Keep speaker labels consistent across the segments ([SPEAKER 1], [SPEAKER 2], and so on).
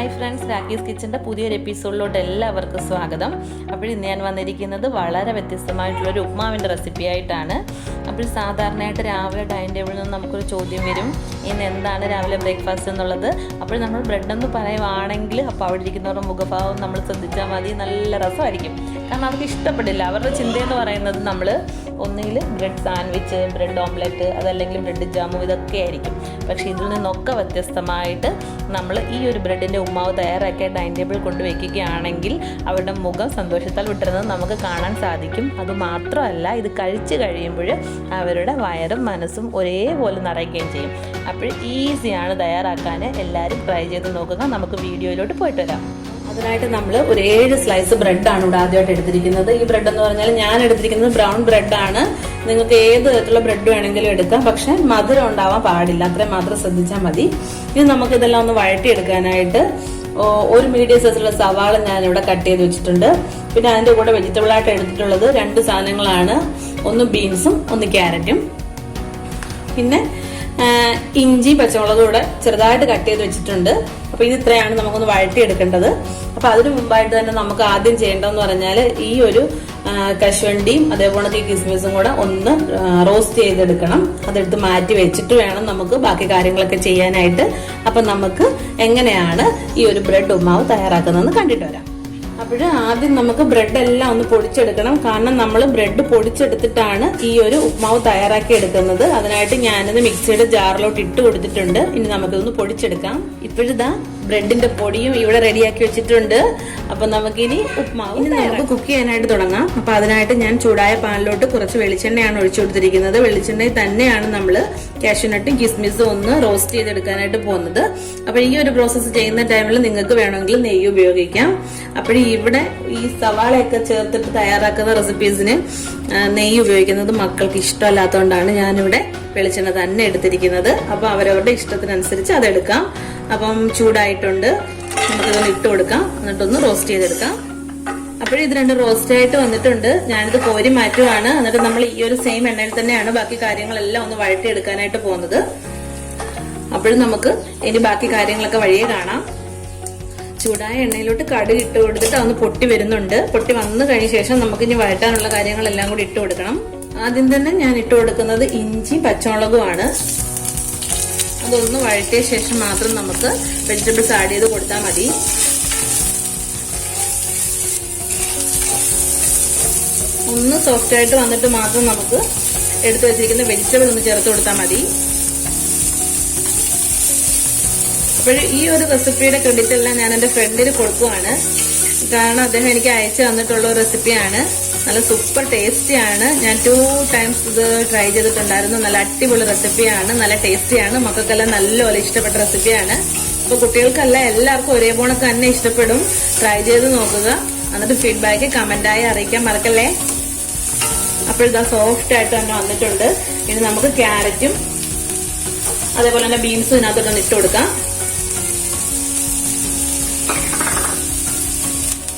[SPEAKER 1] Hi friends, രാഖീസ് കിച്ചൻ്റെ പുതിയൊരു എപ്പിസോഡിലോട്ട് എല്ലാവർക്കും സ്വാഗതം. അപ്പോൾ ഇന്ന് ഞാൻ വന്നിരിക്കുന്നത് വളരെ വ്യത്യസ്തമായിട്ടുള്ളൊരു ഉപ്മാവിൻ്റെ റെസിപ്പി ആയിട്ടാണ്. അപ്പോൾ സാധാരണയായിട്ട് രാവിലെ ഡൈനിങ് ടേബിളിൽ നിന്ന് നമുക്കൊരു ചോദ്യം വരും, ഇന്ന് എന്താണ് രാവിലെ ബ്രേക്ക്ഫാസ്റ്റ് എന്നുള്ളത്. അപ്പോൾ നമ്മൾ ബ്രെഡ് എന്ന് പറയുവാണെങ്കിൽ അപ്പോൾ അവിടെ ഇരിക്കുന്നവരുടെ മുഖഭാവം നമ്മൾ ശ്രദ്ധിച്ചാൽ മതി, നല്ല രസമായിരിക്കും. കാരണം അവർക്ക് ഇഷ്ടപ്പെടില്ല. അവരുടെ ചിന്തയെന്ന് പറയുന്നത് നമ്മൾ ഒന്നുകിൽ ബ്രെഡ് സാൻഡ്വിച്ച്, ബ്രെഡ് ഓംലെറ്റ്, അതല്ലെങ്കിൽ ബ്രെഡ് ജാമു, ഇതൊക്കെ ആയിരിക്കും. പക്ഷേ ഇതിൽ നിന്നൊക്കെ വ്യത്യസ്തമായിട്ട് നമ്മൾ ഈ ഒരു ബ്രെഡിൻ്റെ ഉമ്മാവ് തയ്യാറാക്കിയ ഡൈനിങ് ടേബിൾ കൊണ്ടുവയ്ക്കുകയാണെങ്കിൽ അവരുടെ മുഖം സന്തോഷത്താൽ വിട്ടുന്നത് നമുക്ക് കാണാൻ സാധിക്കും. അതുമാത്രമല്ല, ഇത് കഴിച്ചു കഴിയുമ്പോൾ അവരുടെ വയറും മനസ്സും ഒരേപോലെ നിറയ്ക്കുകയും ചെയ്യും. അപ്പോൾ ഈസിയാണ് തയ്യാറാക്കാൻ. എല്ലാവരും ട്രൈ ചെയ്ത് നോക്കുക. നമുക്ക് വീഡിയോയിലോട്ട് പോയിട്ട് വരാം. അതിനായിട്ട് നമ്മൾ ഒരു 7 സ്ലൈസ് ബ്രെഡാണ് ഇവിടെ ആദ്യമായിട്ട് എടുത്തിരിക്കുന്നത്. ഈ ബ്രെഡ് എന്ന് പറഞ്ഞാൽ ഞാൻ എടുത്തിരിക്കുന്നത് ബ്രൗൺ ബ്രെഡാണ്. നിങ്ങൾക്ക് ഏത് തരത്തിലുള്ള ബ്രെഡ് വേണമെങ്കിലും എടുക്കാം, പക്ഷെ മധുരം ഉണ്ടാവാൻ പാടില്ല, അത്രയും മാത്രം ശ്രദ്ധിച്ചാൽ മതി. ഇനി നമുക്ക് ഇതെല്ലാം ഒന്ന് വഴറ്റിയെടുക്കാനായിട്ട് ഒരു മീഡിയം സൈസുള്ള സവാള ഞാനിവിടെ കട്ട് ചെയ്ത് വെച്ചിട്ടുണ്ട്. പിന്നെ അതിൻ്റെ കൂടെ വെജിറ്റബിൾ ആയിട്ട് എടുത്തിട്ടുള്ളത് 2 സാധനങ്ങളാണ്. ഒന്ന് ബീൻസും ഒന്ന് ക്യാരറ്റും. പിന്നെ ഇഞ്ചി പച്ചമുളകും കൂടെ ചെറുതായിട്ട് കട്ട് ചെയ്ത് വെച്ചിട്ടുണ്ട്. അപ്പൊ ഇത് ഇത്രയാണ് നമുക്കൊന്ന് വഴറ്റിയെടുക്കേണ്ടത്. അപ്പൊ അതിനു മുമ്പായിട്ട് തന്നെ നമുക്ക് ആദ്യം ചെയ്യേണ്ടതെന്ന് പറഞ്ഞാൽ ഈ ഒരു കശുവണ്ടിയും അതേപോലെ ഈ കിസ്മിസും കൂടെ ഒന്ന് റോസ്റ്റ് ചെയ്തെടുക്കണം. അതെടുത്ത് മാറ്റി വെച്ചിട്ട് വേണം നമുക്ക് ബാക്കി കാര്യങ്ങളൊക്കെ ചെയ്യാനായിട്ട്. അപ്പൊ നമുക്ക് എങ്ങനെയാണ് ഈ ഒരു ബ്രെഡ് ഉപ്മാവ് തയ്യാറാക്കുന്നതെന്ന് കണ്ടിട്ട് വരാം. അപ്പോൾ ആദ്യം നമുക്ക് ബ്രെഡ് എല്ലാം ഒന്ന് പൊടിച്ചെടുക്കണം. കാരണം നമ്മൾ ബ്രെഡ് പൊടിച്ചെടുത്തിട്ടാണ് ഈ ഒരു ഉപ്മാവ് തയ്യാറാക്കി എടുക്കുന്നത്. അതിനായിട്ട് ഞാനിത് മിക്സിയുടെ ജാറിലോട്ട് ഇട്ട് കൊടുത്തിട്ടുണ്ട്. ഇനി നമുക്കിതൊന്ന് പൊടിച്ചെടുക്കാം. ഇപ്പോഴിതാ ബ്രെഡിന്റെ പൊടിയും ഇവിടെ റെഡിയാക്കി വെച്ചിട്ടുണ്ട്. അപ്പൊ നമുക്കിനി ഉപ്മാവ് നമുക്ക് കുക്ക് ചെയ്യാനായിട്ട് തുടങ്ങാം. അപ്പൊ അതിനായിട്ട് ഞാൻ ചൂടായ പാനിലോട്ട് കുറച്ച് വെളിച്ചെണ്ണയാണ് ഒഴിച്ചു കൊടുത്തിരിക്കുന്നത്. വെളിച്ചെണ്ണയിൽ തന്നെയാണ് നമ്മൾ കാഷ്യൂനട്ടും കിസ്മിസും ഒന്ന് റോസ്റ്റ് ചെയ്തെടുക്കാനായിട്ട് പോകുന്നത്. അപ്പൊ ഈ ഒരു പ്രോസസ്സ് ചെയ്യുന്ന ടൈമിൽ നിങ്ങൾക്ക് വേണമെങ്കിൽ നെയ്യ് ഉപയോഗിക്കാം. അപ്പോൾ ഇവിടെ ഈ സവാളയൊക്കെ ചേർത്തിട്ട് തയ്യാറാക്കുന്ന റെസിപ്പീസിന് നെയ്യ് ഉപയോഗിക്കുന്നത് മക്കൾക്ക് ഇഷ്ടമല്ലാത്തതുകൊണ്ടാണ് ഞാനിവിടെ വെളിച്ചെണ്ണ തന്നെ എടുത്തിരിക്കുന്നത്. അപ്പൊ അവരവരുടെ ഇഷ്ടത്തിനനുസരിച്ച് അതെടുക്കാം. അപ്പം ചൂടായിട്ടുണ്ട്, നമുക്കിതൊന്ന് ഇട്ട് കൊടുക്കാം. എന്നിട്ടൊന്ന് റോസ്റ്റ് ചെയ്തെടുക്കാം. അപ്പോഴും ഇത് 2 റോസ്റ്റ് ആയിട്ട് വന്നിട്ടുണ്ട്. ഞാനിത് കോരി മാറ്റുവാണ്. എന്നിട്ട് നമ്മൾ ഈ ഒരു സെയിം എണ്ണയിൽ തന്നെയാണ് ബാക്കി കാര്യങ്ങളെല്ലാം ഒന്ന് വഴറ്റിയെടുക്കാനായിട്ട് പോകുന്നത്. അപ്പോഴും നമുക്ക് ഇനി ബാക്കി കാര്യങ്ങളൊക്കെ വഴിയെ കാണാം. ചൂടായ എണ്ണയിലോട്ട് കടുക് ഇട്ട് കൊടുത്തിട്ട് അതൊന്ന് പൊട്ടി വരുന്നുണ്ട്. പൊട്ടി വന്നു കഴിഞ്ഞ ശേഷം നമുക്ക് ഇനി വഴറ്റാനുള്ള കാര്യങ്ങളെല്ലാം കൂടി ഇട്ട് കൊടുക്കണം. ആദ്യം തന്നെ ഞാൻ ഇട്ട് കൊടുക്കുന്നത് ഇഞ്ചി പച്ചമുളകുമാണ്. അതൊന്ന് വഴറ്റിയ ശേഷം മാത്രം നമുക്ക് വെജിറ്റബിൾസ് ആഡ് ചെയ്ത് കൊടുത്താൽ മതി. ഒന്ന് സോഫ്റ്റ് ആയിട്ട് വന്നിട്ട് മാത്രം നമുക്ക് എടുത്തു വെച്ചിരിക്കുന്ന വെജിറ്റബിൾ ഒന്ന് ചേർത്ത് കൊടുത്താൽ മതി. അപ്പോൾ ഈ ഒരു റെസിപ്പിയുടെ ക്രെഡിറ്റ് എല്ലാം ഞാൻ എൻ്റെ ഫ്രണ്ടിന് കൊടുക്കുവാണ്. കാരണം അദ്ദേഹം എനിക്ക് അയച്ചു തന്നിട്ടുള്ള ഒരു റെസിപ്പിയാണ്. നല്ല സൂപ്പർ ടേസ്റ്റിയാണ്. ഞാൻ 2 ടൈംസ് ഇത് ട്രൈ ചെയ്തിട്ടുണ്ടായിരുന്നു. നല്ല അടിപൊളി റെസിപ്പിയാണ്, നല്ല ടേസ്റ്റിയാണ്. മക്കൾക്കെല്ലാം നല്ലപോലെ ഇഷ്ടപ്പെട്ട റെസിപ്പിയാണ്. അപ്പൊ കുട്ടികൾക്കല്ല, എല്ലാവർക്കും ഒരേപോലെ തന്നെ ഇഷ്ടപ്പെടും. ട്രൈ ചെയ്ത് നോക്കുക. എന്നിട്ട് ഫീഡ്ബാക്ക് കമന്റായി അറിയിക്കാൻ മറക്കല്ലേ. അപ്പോൾ ഇതാ സോഫ്റ്റ് ആയിട്ട് തന്നെ വന്നിട്ടുണ്ട്. ഇനി നമുക്ക് ക്യാരറ്റും അതേപോലെ തന്നെ ബീൻസും ഇതിനകത്തോട്ടൊന്ന് ഇട്ട് കൊടുക്കാം.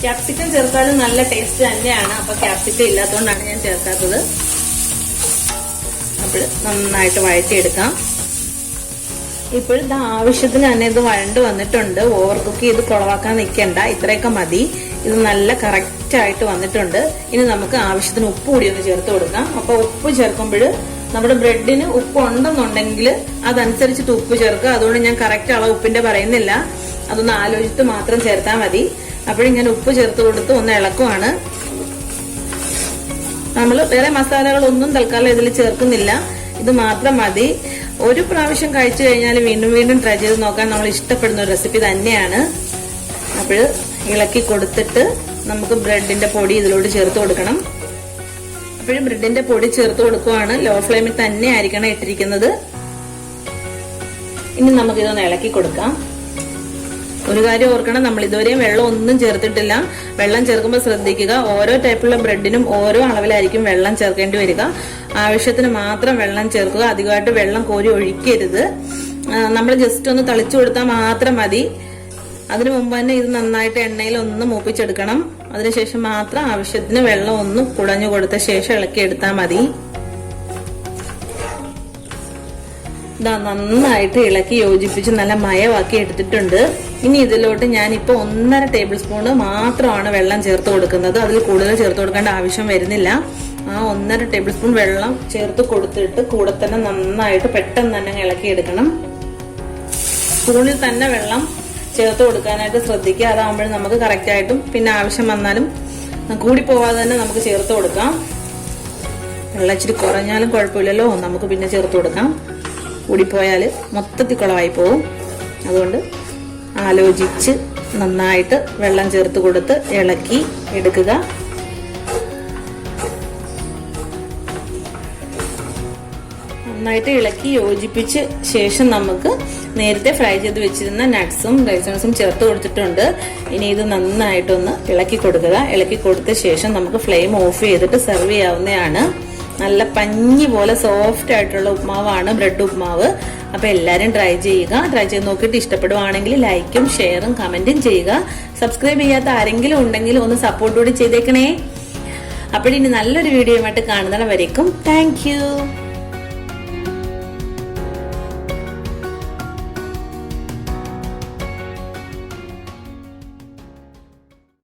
[SPEAKER 1] ക്യാപ്സിക്കം ചേർത്താലും നല്ല ടേസ്റ്റ് തന്നെയാണ്. അപ്പൊ ക്യാപ്സിക്കം ഇല്ലാത്തതുകൊണ്ടാണ് ഞാൻ ചേർക്കാത്തത്. അപ്പോൾ നന്നായിട്ട് വഴറ്റിയെടുക്കാം. ഇപ്പോഴത്തെ ആവശ്യത്തിന് തന്നെ ഇത് വഴണ്ട് വന്നിട്ടുണ്ട്. ഓവർ കുക്ക് ചെയ്ത് കുളവാക്കാൻ നിൽക്കണ്ട, ഇത്രയൊക്കെ മതി. ഇത് നല്ല കറക്റ്റ് ആയിട്ട് വന്നിട്ടുണ്ട്. ഇനി നമുക്ക് ആവശ്യത്തിന് ഉപ്പ് കൂടി ഒന്ന് ചേർത്ത് കൊടുക്കാം. അപ്പൊ ഉപ്പ് ചേർക്കുമ്പോൾ നമ്മുടെ ബ്രെഡിന് ഉപ്പ് ഉണ്ടെന്നുണ്ടെങ്കിൽ അതനുസരിച്ചിട്ട് ഉപ്പ് ചേർക്കുക. അതുകൊണ്ട് ഞാൻ കറക്റ്റ് അളവ് ഉപ്പിന്റെ പറയുന്നില്ല, അതൊന്ന് ആലോചിച്ചിട്ട് മാത്രം ചേർത്താൽ മതി. അപ്പോഴും ഞാൻ ഉപ്പ് ചേർത്ത് കൊടുത്ത് ഒന്ന് ഇളക്കുവാണ്. നമ്മൾ വേറെ മസാലകളൊന്നും തൽക്കാലം ഇതിൽ ചേർക്കുന്നില്ല, ഇത് മാത്രം മതി. ഒരു പ്രാവശ്യം കഴിച്ചു കഴിഞ്ഞാൽ വീണ്ടും വീണ്ടും ട്രൈ ചെയ്ത് നോക്കാൻ നമ്മൾ ഇഷ്ടപ്പെടുന്ന ഒരു റെസിപ്പി തന്നെയാണ്. അപ്പോൾ ഇളക്കി കൊടുത്തിട്ട് നമുക്ക് ബ്രെഡിന്റെ പൊടി ഇതിലോട്ട് ചേർത്ത് കൊടുക്കണം. അപ്പോഴും ബ്രെഡിന്റെ പൊടി ചേർത്ത് കൊടുക്കുവാണ്. ലോ ഫ്ലെയിമിൽ തന്നെ ആയിരിക്കണം ഇട്ടിരിക്കുന്നത്. ഇനി നമുക്കിതൊന്ന് ഇളക്കി കൊടുക്കാം. ഒരു കാര്യം ഓർക്കണം, നമ്മൾ ഇതുവരെയും വെള്ളം ഒന്നും ചേർത്തിട്ടില്ല. വെള്ളം ചേർക്കുമ്പോൾ ശ്രദ്ധിക്കുക, ഓരോ ടൈപ്പുള്ള ബ്രെഡിനും ഓരോ അളവിലായിരിക്കും വെള്ളം ചേർക്കേണ്ടി വരിക. ആവശ്യത്തിന് മാത്രം വെള്ളം ചേർക്കുക. അധികമായിട്ട് വെള്ളം കോരി ഒഴിക്കരുത്. നമ്മൾ ജസ്റ്റ് ഒന്ന് തളിച്ചു കൊടുത്താൽ മാത്രം മതി. അതിനു മുമ്പ് തന്നെ ഇത് നന്നായിട്ട് എണ്ണയിൽ ഒന്ന് മൂപ്പിച്ചെടുക്കണം. അതിനുശേഷം മാത്രം ആവശ്യത്തിന് വെള്ളം ഒന്ന് കുടഞ്ഞു കൊടുത്ത ശേഷം ഇളക്കി എടുത്താൽ മതി. ഇതാ നന്നായിട്ട് ഇളക്കി യോജിപ്പിച്ച് നല്ല മയമാക്കി എടുത്തിട്ടുണ്ട്. ഇനി ഇതിലോട്ട് ഞാനിപ്പോൾ 1.5 ടേബിൾ സ്പൂണ് മാത്രമാണ് വെള്ളം ചേർത്ത് കൊടുക്കുന്നത്. അതിൽ കൂടുതൽ ചേർത്ത് കൊടുക്കേണ്ട ആവശ്യം വരുന്നില്ല. ആ 1.5 ടേബിൾ സ്പൂൺ വെള്ളം ചേർത്ത് കൊടുത്തിട്ട് കൂടെ തന്നെ നന്നായിട്ട് പെട്ടെന്ന് തന്നെ ഇളക്കിയെടുക്കണം. സ്പൂണിൽ തന്നെ വെള്ളം ചേർത്ത് കൊടുക്കാനായിട്ട് ശ്രദ്ധിക്കുക. അതാകുമ്പോഴും നമുക്ക് കറക്റ്റായിട്ടും പിന്നെ ആവശ്യം വന്നാലും കൂടി പോവാതെ തന്നെ നമുക്ക് ചേർത്ത് കൊടുക്കാം. വെള്ളം ഇച്ചിരി കുറഞ്ഞാലും കുഴപ്പമില്ലല്ലോ, നമുക്ക് പിന്നെ ചേർത്ത് കൊടുക്കാം. കൂടിപ്പോയാൽ മൊത്തത്തിൽ കുളമായി പോവും. അതുകൊണ്ട് ആലോചിച്ച് നന്നായിട്ട് വെള്ളം ചേർത്ത് കൊടുത്ത് ഇളക്കി എടുക്കുക. നന്നായിട്ട് ഇളക്കി യോജിപ്പിച്ച് ശേഷം നമുക്ക് നേരത്തെ ഫ്രൈ ചെയ്ത് വെച്ചിരുന്ന നട്ട്സും റൈസൺസും ചേർത്ത് കൊടുത്തിട്ടുണ്ട്. ഇനി ഇത് നന്നായിട്ടൊന്ന് ഇളക്കി കൊടുക്കുക. ഇളക്കി കൊടുത്ത ശേഷം നമുക്ക് ഫ്ലെയിം ഓഫ് ചെയ്തിട്ട് സെർവ് ചെയ്യാവുന്നതാണ്. നല്ല പഞ്ഞി പോലെ സോഫ്റ്റ് ആയിട്ടുള്ള ഉപ്മാവാണ് ബ്രെഡ് ഉപ്മാവ്. അപ്പൊ എല്ലാരും ട്രൈ ചെയ്യുക. ട്രൈ ചെയ്ത് നോക്കിയിട്ട് ഇഷ്ടപ്പെടുവാണെങ്കിൽ ലൈക്കും ഷെയറും കമന്റും ചെയ്യുക. സബ്സ്ക്രൈബ് ചെയ്യാത്ത ആരെങ്കിലും ഉണ്ടെങ്കിൽ ഒന്ന് സപ്പോർട്ട് കൂടി ചെയ്തേക്കണേ. അപ്പോഴിനി നല്ലൊരു വീഡിയോയുമായിട്ട് കാണുന്നവരേക്കും താങ്ക് യു.